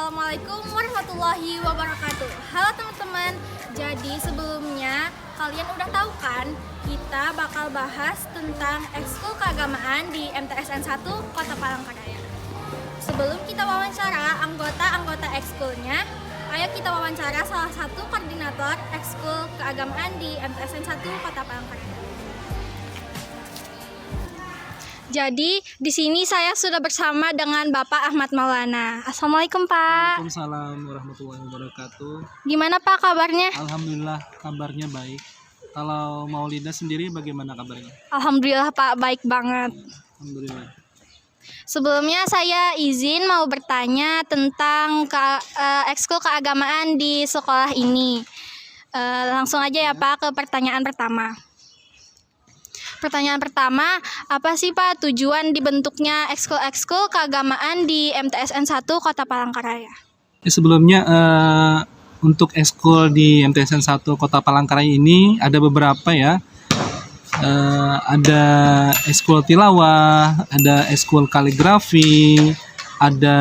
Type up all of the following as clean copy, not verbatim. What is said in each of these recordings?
Assalamualaikum warahmatullahi wabarakatuh. Halo teman-teman. Jadi sebelumnya kalian udah tahu kan kita bakal bahas tentang ekskul keagamaan di MTSN 1 Kota Palangkaraya. Sebelum kita wawancara anggota-anggota ekskulnya, ayo kita wawancara salah satu koordinator ekskul keagamaan di MTSN 1 Kota Palangkaraya. Jadi di sini saya sudah bersama dengan Bapak Ahmad Maulana. Assalamualaikum Pak. Waalaikumsalam warahmatullahi wabarakatuh. Gimana Pak kabarnya? Alhamdulillah kabarnya baik. Kalau Maulida sendiri bagaimana kabarnya? Alhamdulillah Pak, baik banget. Alhamdulillah. Sebelumnya saya izin mau bertanya tentang ekskul keagamaan di sekolah ini. Langsung aja ya Pak ke pertanyaan pertama. Pertanyaan pertama, apa sih Pak tujuan dibentuknya ekskul keagamaan di MTSN 1 Kota Palangkaraya? Sebelumnya untuk ekskul di MTSN 1 Kota Palangkaraya ini ada beberapa ya. Ada ekskul tilawah, ada ekskul kaligrafi, ada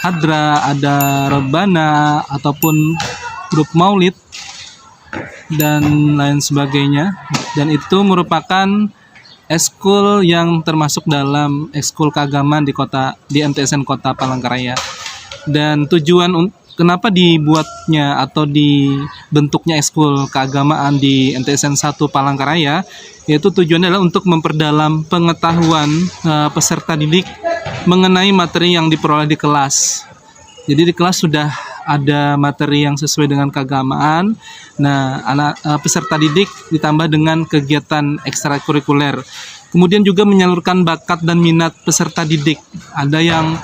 hadra, ada rebana ataupun grup maulid dan lain sebagainya. Dan itu merupakan ekskul yang termasuk dalam ekskul keagamaan di MTSN Kota Palangkaraya. Dan tujuan kenapa dibuatnya atau dibentuknya ekskul keagamaan di MTSN 1 Palangkaraya, yaitu tujuannya adalah untuk memperdalam pengetahuan peserta didik mengenai materi yang diperoleh di kelas. Jadi di kelas sudah ada materi yang sesuai dengan keagamaan. Nah, peserta didik ditambah dengan kegiatan ekstrakurikuler. Kemudian juga menyalurkan bakat dan minat peserta didik. Ada yang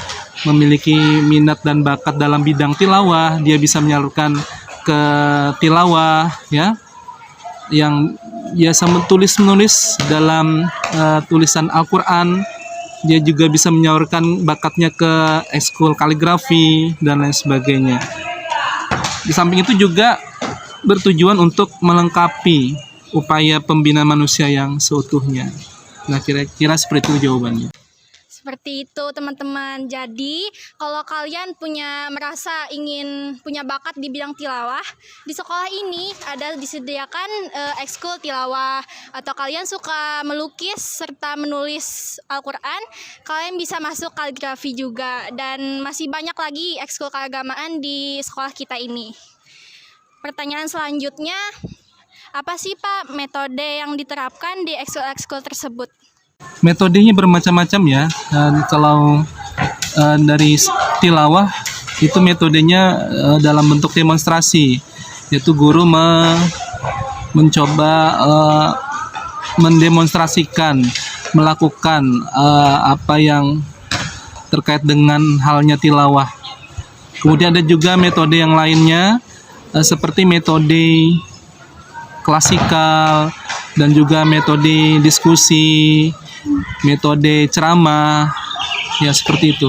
memiliki minat dan bakat dalam bidang tilawah, dia bisa menyalurkan ke tilawah ya. Yang biasa menulis dalam tulisan Al-Qur'an. Dia juga bisa menyalurkan bakatnya ke ekskul kaligrafi dan lain sebagainya. Di samping itu juga bertujuan untuk melengkapi upaya pembinaan manusia yang seutuhnya. Nah, kira-kira seperti itu jawabannya. Seperti itu teman-teman. Jadi kalau kalian merasa ingin punya bakat di bidang tilawah, di sekolah ini ada disediakan ekskul tilawah. Atau kalian suka melukis serta menulis Al-Quran, kalian bisa masuk kaligrafi juga. Dan masih banyak lagi ekskul keagamaan di sekolah kita ini. Pertanyaan selanjutnya, apa sih Pak metode yang diterapkan di ekskul tersebut? Metodenya bermacam-macam ya. Dan kalau dari tilawah itu metodenya dalam bentuk demonstrasi, yaitu guru mencoba mendemonstrasikan, melakukan apa yang terkait dengan halnya tilawah. Kemudian ada juga metode yang lainnya seperti metode klasikal dan juga metode diskusi, metode ceramah, ya seperti itu.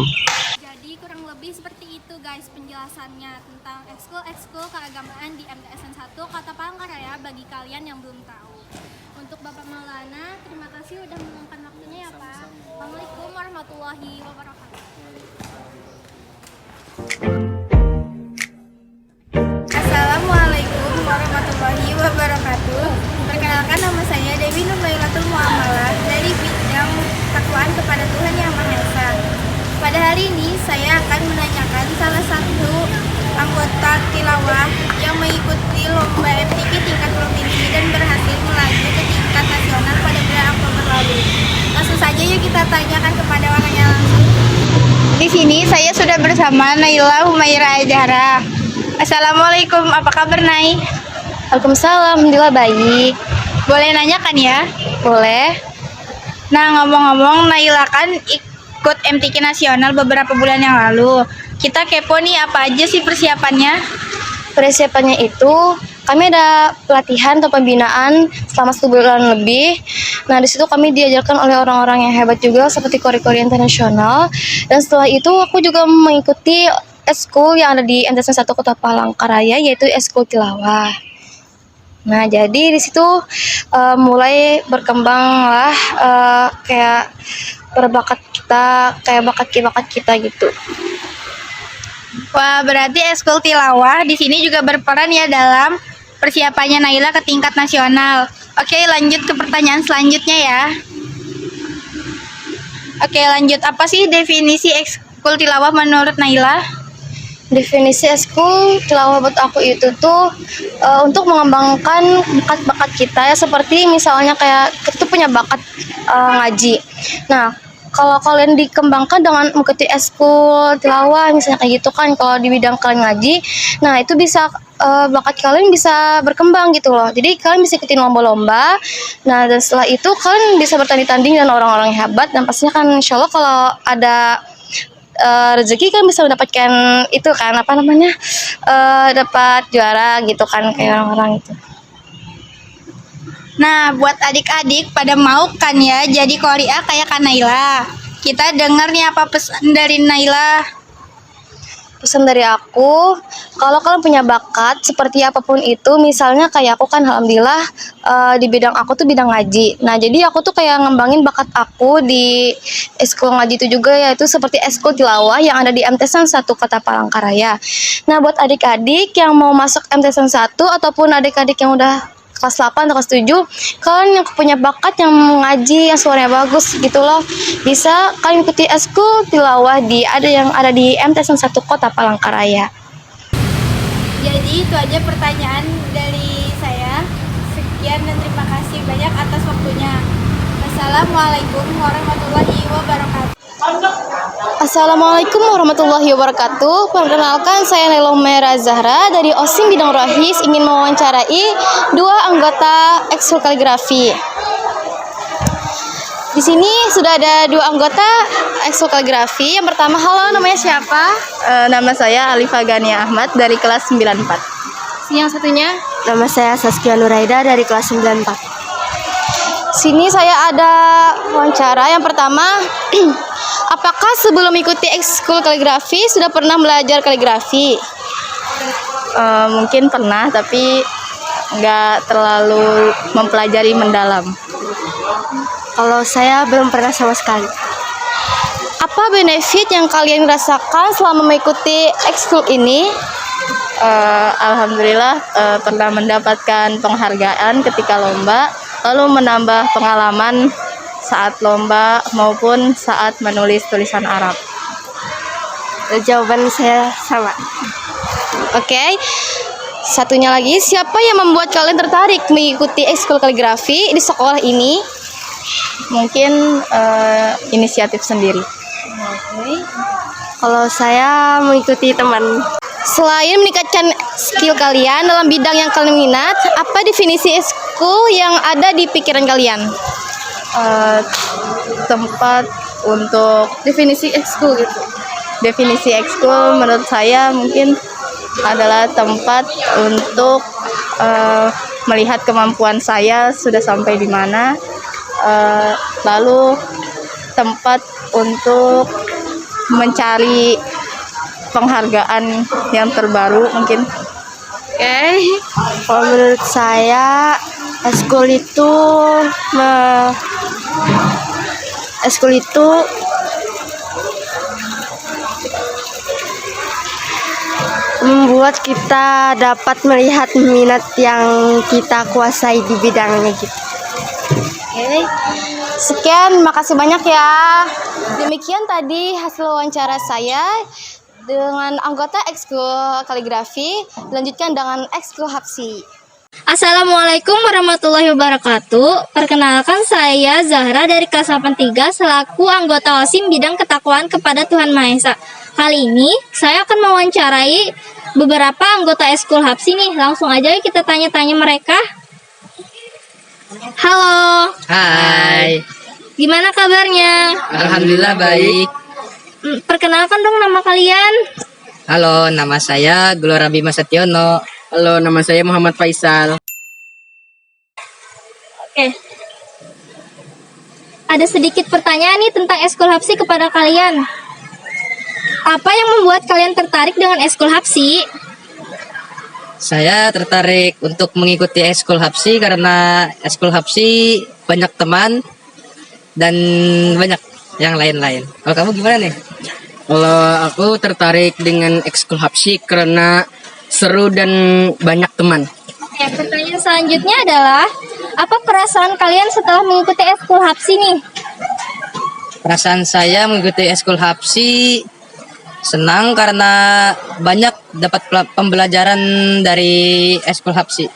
Jadi kurang lebih seperti itu guys penjelasannya tentang ekskul keagamaan di MTSN 1 Kota Palangkaraya bagi kalian yang belum tahu. Untuk Bapak Maulana, terima kasih udah meluangkan waktunya ya Pak. Assalamualaikum warahmatullahi wabarakatuh. Assalamualaikum warahmatullahi wabarakatuh. Perkenalkan, nama saya Dewi Nurlailatul Muamalah dari bidang takwaan kepada Tuhan Yang Maha Esa. Pada hari ini saya akan menanyakan salah satu anggota tilawah yang mengikuti lomba MTQ tingkat provinsi dan berhasil melaju ke tingkat nasional pada bulan Oktober lalu. Langsung saja yuk kita tanyakan kepada orangnya langsung. Di sini saya sudah bersama Naila Humaira Azhara. Assalamualaikum, apa kabar Nay? Waalaikumsalam, alhamdulillah baik. Boleh nanya kan ya? Boleh. Nah, ngomong-ngomong, Naila kan ikut MTQ nasional beberapa bulan yang lalu. Kita kepo nih, apa aja sih persiapannya? Persiapannya itu kami ada pelatihan atau pembinaan selama 1 bulan lebih. Nah, di situ kami diajarkan oleh orang-orang yang hebat juga seperti Kori-Kori Internasional. Dan setelah itu aku juga mengikuti ekskul yang ada di MTSN 1 Kota Palangkaraya, yaitu ekskul tilawah. Nah, jadi di situ mulai berkembanglah kayak berbakat kita, kayak bakat kita gitu. Wah, berarti Eskul Tilawah di sini juga berperan ya dalam persiapannya Naila ke tingkat nasional. Oke, lanjut ke pertanyaan selanjutnya ya. Oke, lanjut. Apa sih definisi Eskul Tilawah menurut Naila? Definisi eskul tilawah buat aku itu tuh untuk mengembangkan bakat-bakat kita ya, seperti misalnya kayak kita tuh punya bakat ngaji. Nah, kalau kalian dikembangkan dengan mengikuti eskul tilawah misalnya kayak gitu kan, kalau di bidang kalian ngaji, nah itu bisa bakat kalian bisa berkembang gitu loh. Jadi kalian bisa ikutin lomba-lomba. Nah, dan setelah itu kalian bisa bertanding-tanding dengan orang-orang yang hebat, dan pastinya kan insya Allah kalau ada rezeki kan bisa mendapatkan itu kan apa namanya dapat juara gitu kan kayak orang-orang itu. Nah, buat adik-adik pada mau kan ya jadi Korea kayak Kak Naila. Kita denger nih apa pesan dari Naila. Pesan dari aku, kalau kalian punya bakat seperti apapun itu, misalnya kayak aku kan alhamdulillah di bidang aku tuh bidang ngaji. Nah, jadi aku tuh kayak ngembangin bakat aku di eskul ngaji itu juga, yaitu seperti eskul tilawah yang ada di MTSN 1 Kota Palangkaraya. Nah, buat adik-adik yang mau masuk MTSN 1 ataupun adik-adik yang udah kelas 8 atau kelas 7, kalian yang punya bakat yang ngaji, yang suaranya bagus gitu loh, bisa kalian ikuti eskul tilawah yang ada di MTSN 1 Kota Palangkaraya. Jadi itu aja pertanyaan dari saya. Sekian dan terima kasih banyak atas waktunya. Assalamualaikum warahmatullahi wabarakatuh. Assalamualaikum warahmatullahi wabarakatuh. Perkenalkan, saya Naila Humaira Zahra dari OSIM Bidang Rohis, ingin mewawancarai 2 anggota ekskul kaligrafi. Di sini sudah ada 2 anggota ekskul kaligrafi. Yang pertama, halo, namanya siapa? Nama saya Alifa Gania Ahmad dari kelas 94. Yang satunya? Nama saya Saskia Nuraida dari kelas 94. Sini saya ada wawancara. Yang pertama, apakah sebelum mengikuti ekskul kaligrafi sudah pernah belajar kaligrafi? Mungkin pernah, tapi nggak terlalu mempelajari mendalam. Kalau saya belum pernah sama sekali. Apa benefit yang kalian rasakan selama mengikuti ekskul ini? Alhamdulillah pernah mendapatkan penghargaan ketika lomba, lalu menambah pengalaman saat lomba maupun saat menulis tulisan Arab. Jawaban saya sama. Oke. Satunya lagi, siapa yang membuat kalian tertarik mengikuti ekskul kaligrafi di sekolah ini? Mungkin inisiatif sendiri. Kalau saya mengikuti teman. Selain meningkatkan skill kalian dalam bidang yang kalian minat, apa definisi ekskul yang ada di pikiran kalian? Tempat untuk definisi ekskul gitu. Definisi ekskul menurut saya mungkin adalah tempat untuk melihat kemampuan saya sudah sampai di mana, lalu tempat untuk mencari penghargaan yang terbaru mungkin. Kalau menurut saya ekskul itu membuat kita dapat melihat minat yang kita kuasai di bidangnya gitu. Sekian, makasih banyak ya. Demikian tadi hasil wawancara saya dengan anggota ekskul kaligrafi. Lanjutkan dengan ekskul hapsi. Assalamualaikum warahmatullahi wabarakatuh. Perkenalkan, saya Zahra dari kelas 83 selaku anggota OSIM bidang ketakwaan kepada Tuhan Maha Esa. Kali ini saya akan mewawancarai beberapa anggota ekskul hapsi nih. Langsung aja kita tanya-tanya mereka. Halo. Hai, Gimana kabarnya? alhamdulillah baik. Perkenalkan dong nama kalian. Halo, nama saya Gelora Bima Setiono. Halo, nama saya Muhammad Faisal. Oke. Ada sedikit pertanyaan nih tentang ekskul hapsi kepada kalian. Apa yang membuat kalian tertarik dengan ekskul hapsi? Saya tertarik untuk mengikuti ekskul hapsi karena ekskul hapsi banyak teman dan banyak yang lain-lain. Kalau kamu gimana nih? Kalau aku tertarik dengan ekskul Hapsi karena seru dan banyak teman. Oke, pertanyaan selanjutnya adalah apa perasaan kalian setelah mengikuti ekskul Hapsi nih? Perasaan saya mengikuti ekskul Hapsi senang karena banyak dapat pembelajaran dari ekskul Hapsi.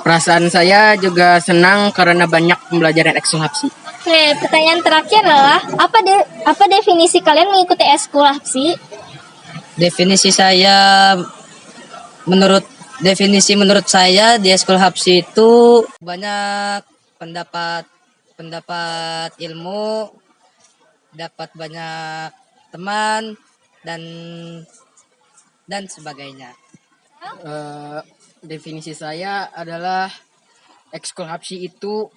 Perasaan saya juga senang karena banyak pembelajaran ekskul Hapsi. Oke, pertanyaan terakhir adalah apa definisi kalian mengikuti ekskul Hapsi? Definisi menurut saya di ekskul Hapsi itu banyak pendapat ilmu, dapat banyak teman dan sebagainya. Definisi saya adalah ekskul Hapsi itu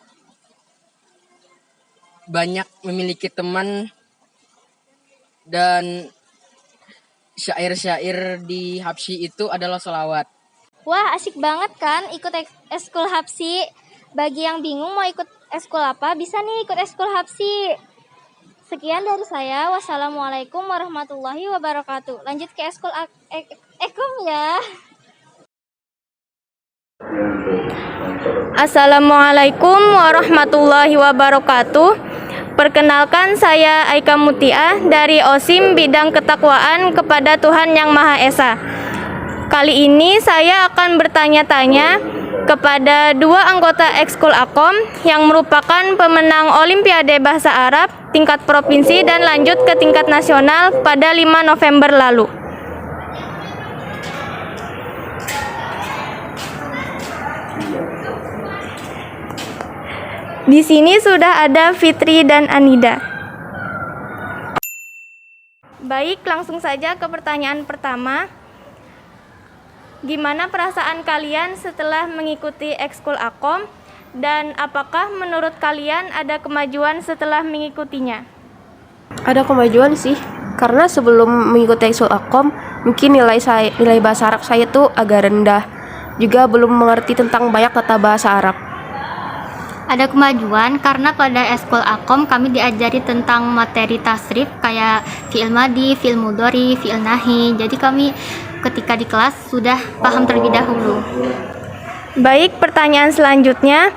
banyak memiliki teman dan syair-syair di Hapsi itu adalah sholawat. Wah, asik banget kan ikut ekskul Hapsi. Bagi yang bingung mau ikut ekskul apa, bisa nih ikut ekskul Hapsi. Sekian dari saya. Wassalamualaikum warahmatullahi wabarakatuh. Lanjut ke ekskul Ekom ya. Assalamualaikum warahmatullahi wabarakatuh. Perkenalkan, saya Aika Mutia dari OSIM bidang ketakwaan kepada Tuhan Yang Maha Esa. Kali ini saya akan bertanya-tanya kepada dua anggota ekskul Akom yang merupakan pemenang Olimpiade Bahasa Arab tingkat provinsi dan lanjut ke tingkat nasional pada 5 November lalu. Di sini sudah ada Fitri dan Anida. Baik, langsung saja ke pertanyaan pertama. Gimana perasaan kalian setelah mengikuti ekskul Akom? Dan apakah menurut kalian ada kemajuan setelah mengikutinya? Ada kemajuan sih, karena sebelum mengikuti ekskul Akom, mungkin nilai bahasa Arab saya tuh agak rendah. Juga belum mengerti tentang banyak tata bahasa Arab. Ada kemajuan karena pada ekskul Akom kami diajari tentang materi tasrif kayak fi'il madi, fi'il mudhari, fi'il nahi. Jadi kami ketika di kelas sudah paham terlebih dahulu. Baik, pertanyaan selanjutnya,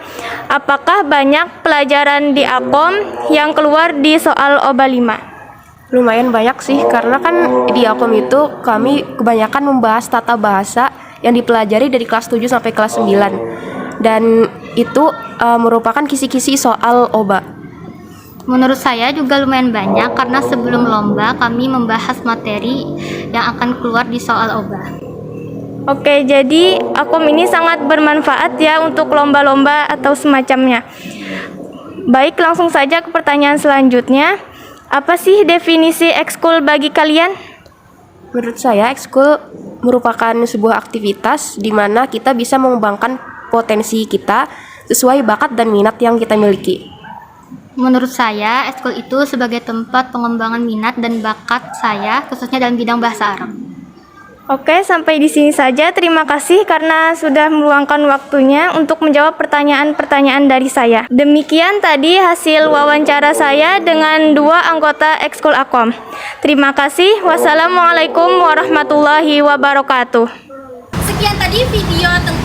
apakah banyak pelajaran di Akom yang keluar di soal OBA 5? Lumayan banyak sih, karena kan di Akom itu kami kebanyakan membahas tata bahasa yang dipelajari dari kelas 7 sampai kelas 9. Dan itu merupakan kisi-kisi soal OBA. Menurut saya juga lumayan banyak karena sebelum lomba kami membahas materi yang akan keluar di soal OBA. Oke, jadi Akom ini sangat bermanfaat ya untuk lomba-lomba atau semacamnya. Baik, langsung saja ke pertanyaan selanjutnya. Apa sih definisi ekskul bagi kalian? Menurut saya, ekskul merupakan sebuah aktivitas di mana kita bisa mengembangkan potensi kita sesuai bakat dan minat yang kita miliki. Menurut saya, ekskul itu sebagai tempat pengembangan minat dan bakat saya, khususnya dalam bidang bahasa Arab. Oke, sampai di sini saja. Terima kasih karena sudah meluangkan waktunya untuk menjawab pertanyaan-pertanyaan dari saya. Demikian tadi hasil wawancara saya dengan dua anggota ekskul Akom. Terima kasih. Wassalamualaikum warahmatullahi wabarakatuh. Sekian tadi video tentang